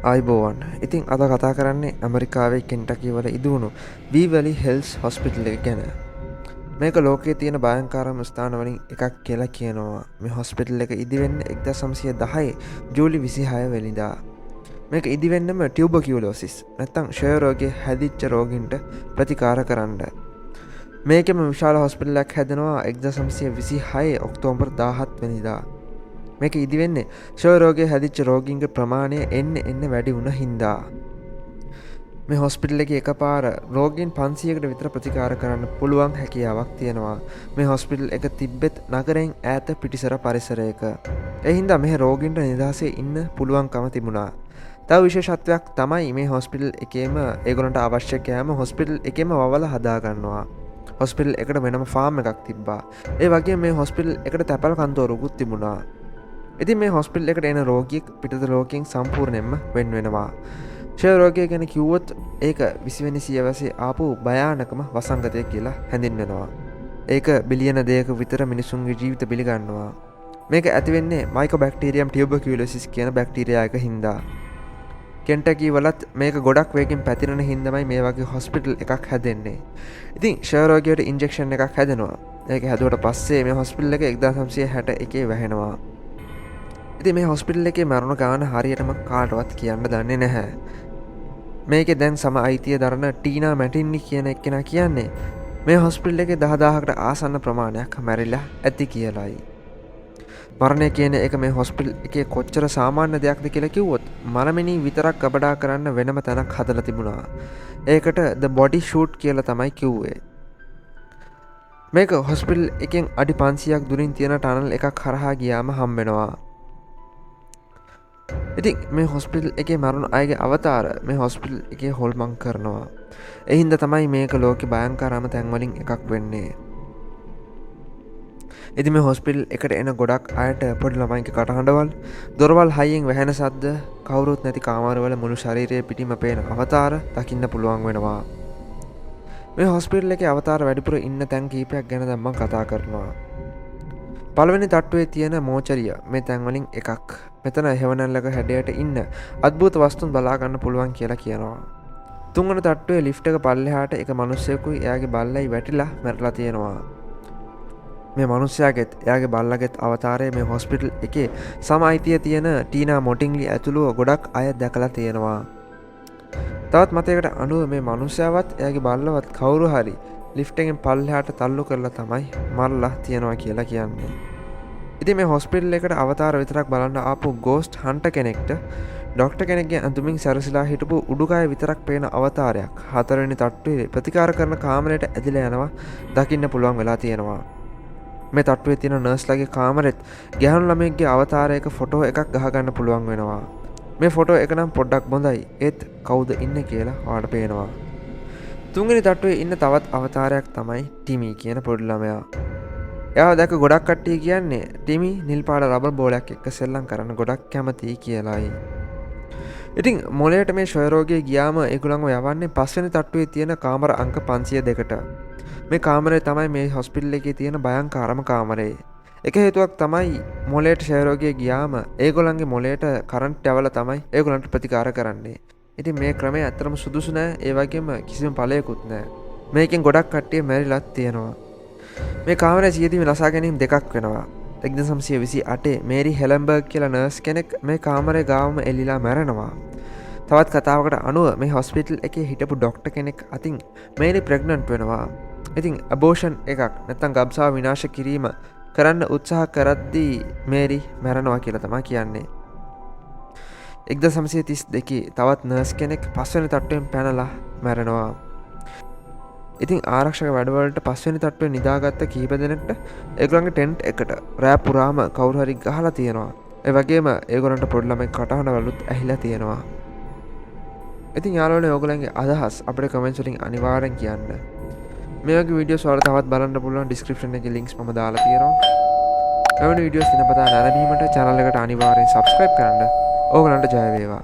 ආයිබෝවන්. ඉතින් අද කතා කරන්නේ ඇමරිකාවේ කෙන්ටකි වල ඉදුණු වීවැලි හෙල්ස් හොස්පිටල් එක ගැන. මේක ලෝකයේ තියෙන භයංකාරම ස්ථාන වලින් එකක් කියලා කියනවා. මේ හොස්පිටල් එක ඉදිවෙන්නේ 1910 ජූලි 26 වෙනිදා. මේක ඉදිවෙන්නම ටියුබර්කියුලෝසිස් නැත්නම් ක්ෂය රෝගයේ හැදිච්ච රෝගීන්ට ප්‍රතිකාර කරන්න. මේකෙම විශාල හොස්පිටල් එකක් හැදෙනවා 1926 ඔක්තෝබර් 17 වෙනිදා. මේක ඉදිවෙන්නේ ක්ෂය රෝගයේ හැදිච්ච රෝගීන්ගේ ප්‍රමාණය එන්න වැඩි වුණ හින්දා. මේ හොස්පිටල් එකේ එකපාර රෝගීන් 500කට විතර ප්‍රතිකාර කරන්න පුළුවන් හැකියාවක් තියෙනවා. මේ හොස්පිටල් එක තිබ්බෙත් නගරයෙන් ඈත පිටිසර පරිසරයක. ඒ හින්දා මේ රෝගීන්ට නිදහසේ ඉන්න පුළුවන්කම තිබුණා. තව විශේෂත්වයක් තමයි මේ හොස්පිටල් එකේම ඒගොල්ලන්ට අවශ්‍ය කෑම හොස්පිටල් එකේම වවලා හදා ගන්නවා. හොස්පිටල් එකට වෙනම ෆාම් එකක් තිබ්බා. ඒ වගේම මේ හොස්පිටල් එකට තැපැල් කන්තෝරුකුත් තිබුණා. ඉතින් මේ හොස්පිටල් එකට එන රෝගියෙක් පිටත ලෝකයෙන් සම්පූර්ණයෙන්ම වෙන් වෙනවා. ක්ෂය රෝගය ගැන කිව්වොත් ඒක 20 වෙනි සියවසේ ආපු භයානකම වසංගතය කියලා හැඳින්වෙනවා. ඒක බිලියන 2ක විතර මිනිසුන්ගේ ජීවිත බිලි ගන්නවා. මේක ඇති වෙන්නේ මයිකෝබැක්ටීරියම් ටියුබර්කියුලොසිස් කියන බැක්ටීරියා එක හින්දා. කෙන්ටකි වලත් මේක ගොඩක් වේගෙන් පැතිරෙන හින්දාමයි මේ වගේ හොස්පිටල් එකක් හැදෙන්නේ. ඉතින් ක්ෂය රෝගයට ඉන්ජෙක්ෂන් එකක් හැදෙනවා. ඒක හැදුවට පස්සේ මේ හොස්පිටල් එක 1961 වැහෙනවා. ඉතින් මේ හොස්පිටල් එකේ මරණ ගාන හරියටම කාටවත් කියන්න දන්නේ නැහැ. මේකේ දැන් සම අයිතිය දරන ටීනා මැටින්නි කියන එක්කෙනා කියන්නේ මේ හොස්පිටල් එකේ 10000කට ආසන්න ප්‍රමාණයක් මැරිලා ඇති කියලායි. මරණය කියන එක මේ හොස්පිටල් එකේ කොච්චර සාමාන්‍ය දෙයක්ද කියලා කිව්වොත් මරමිනී විතරක් ගබඩා කරන්න වෙනම තැනක් හදලා තිබුණා. ඒකට the body shoot කියලා තමයි කිව්වේ. මේක හොස්පිටල් එකෙන් අඩි 500ක් දුරින් තියෙන ටනල් එකක් හරහා ගියාම හම්බ වෙනවා. ඉතින් මේ හොස්පිටල් එකේ මරුණු අයගේ අවතාර මේ හොස්පිටල් එකේ හොල්මන් කරනවා. ඒ හින්දා තමයි මේක ලෝකේ භයංකාරම තැන් වලින් එකක් වෙන්නේ. ඉතින් මේ හොස්පිටල් එකට එන ගොඩක් අයට පොඩි ළමයින්ගේ කටහඬවල්, දොරවල් හයියෙන් වැහෙන සද්ද, කවුරුත් නැති කාමරවල මුළු ශරීරයේ පිටිම පේන අවතාර දකින්න පුළුවන් වෙනවා. මේ හොස්පිටල් එකේ අවතාර වැඩිපුර ඉන්න තැන් කීපයක් ගැන දැන් මම කතා කරනවා. පළවෙනි තට්ටුවේ තියෙන මෝචරිය මේ තැන් වලින් එකක්. මෙතන හෙවණැල්ලක හැඩයට ඉන්න අద్භූත වස්තුන් බලා ගන්න පුළුවන් කියලා කියනවා. තුන්වෙනි තට්ටුවේ ලිෆ්ට් එක පල්ලෙහාට එක මිනිහෙකුයි එයාගේ බල්ලයි වැටිලා මැරලා තියෙනවා. මේ මිනිහයාගෙත් එයාගේ බල්ලගෙත් අවතාරය මේ හොස්පිටල් එකේ සම අයිතිය තියෙන ටීනා මොටින්ලි ඇතුළු ගොඩක් අය දැකලා තියෙනවා. තවත් මතයකට අනුව මේ මිනිහයාවත් එයාගේ බල්ලවත් කවුරු හරි ලිෆ්ට් එකෙන් පල්ලෙහාට තල්ලු කරලා තමයි මරලා තියනවා කියලා කියන්නේ. ඉතින් මේ හොස්පිටල් එකට අවතාර විතරක් බලන්න ආපු ගෝස්ට් හන්ටර් කෙනෙක්ට ડોක්ටර් කෙනෙක්ගේ ඇඳුමින් සැරසිලා හිටපු උඩුකය විතරක් පේන අවතාරයක් හතරවෙනි තට්ටුවේ ප්‍රතිකාර කරන කාමරයට ඇදිලා යනවා දකින්න පුළුවන් වෙලා තියෙනවා. මේ තට්ටුවේ තියෙන නර්ස්ලාගේ කාමරෙත් ගැහණු ළමයෙක්ගේ අවතාරයක ෆොටෝ එකක් ගහගන්න පුළුවන් වෙනවා. මේ ෆොටෝ එක නම් පොඩ්ඩක් බොඳයි. ඒත් කවුද ඉන්නේ කියලා ඔයාලට පේනවා. තුන්වෙනි තට්ටුවේ ඉන්න තවත් අවතාරයක් තමයි ටිමි කියන පොඩි ළමයා. එයාව දැක ගොඩක් කට්ටිය කියන්නේ ටිමි නිල් පාට රබර් බෝලයක් එක්ක සෙල්ලම් කරන්න ගොඩක් කැමතියි කියලායි. ඉතින් මොලේට මේ ක්ෂය රෝගය ගියාම ඒගොල්ලන්ව යවන්නේ පස්වෙනි තට්ටුවේ තියෙන කාමර අංක 502ට. මේ කාමරේ තමයි මේ හොස්පිටල් එකේ තියෙන භයංකාරම කාමරේ. එක හේතුවක් තමයි මොලේට ක්ෂය රෝගය ගියාම ඒගොල්ලන්ගේ මොලේට කරන්ට් යවලා තමයි ඒගොල්ලන්ට ප්‍රතිකාර කරන්නේ. ඉතින් මේ ක්‍රමය ඇත්තටම සුදුසු නෑ. ඒ වගේම කිසිම ඵලයකුත් නෑ. මේකෙන් ගොඩක් කට්ටිය මැරිලත් තියෙනවා. මේ කාමරේ සියදීම නසා ගැනීම දෙකක් වෙනවා. 1928 මේරි හෙලන්බර්ග් කියලා නර්ස් කෙනෙක් මේ කාමරේ ගාවම එල්ලිලා මැරෙනවා. තවත් කතාවකට අනුව මේ හොස්පිටල් එකේ හිටපු ડોක්ටර් කෙනෙක් අතින් මේරි ප්‍රෙග්නන්ට් වෙනවා. ඉතින් අබෝෂන් එකක් නැත්නම් ගබ්සාව විනාශ කිරීම කරන්න උත්සාහ කරද්දී මේරි මැරෙනවා කියලා තමයි කියන්නේ. 1932 තවත් නර්ස් කෙනෙක් පස්වෙනි තට්ටුවෙන් පැනලා මැරෙනවා. ඉතින් ආරක්ෂක වැඩවලට පස්වෙනි තට්ටුවේ නිදාගත්ත කීප දෙනෙක්ට ඒගොල්ලන්ගේ ටෙන්ට් එකට රෑ පුරාම කවුරු හරි ගහලා තියෙනවා. ඒ වගේම ඒගොල්ලන්ට පොඩි ළමයි කටහඬවලුත් ඇහිලා තියෙනවා. ඉතින් යාළුවනේ ඕගොල්ලන්ගේ අදහස් අපේ කමෙන්ට්ස් වලින් අනිවාර්යෙන් කියන්න. මේ වගේ වීඩියෝස් වල තවත් බලන්න පුළුවන් ඩිස්ක්‍රිප්ෂන් එකේ ලින්ක්ස් මම දාලා තියෙනවා. එවැනි වීඩියෝස් දිනපතා නැරඹීමට channel එකට අනිවාර්යෙන් subscribe කරන්න. ඕගොල්ලන්ට ජය වේවා.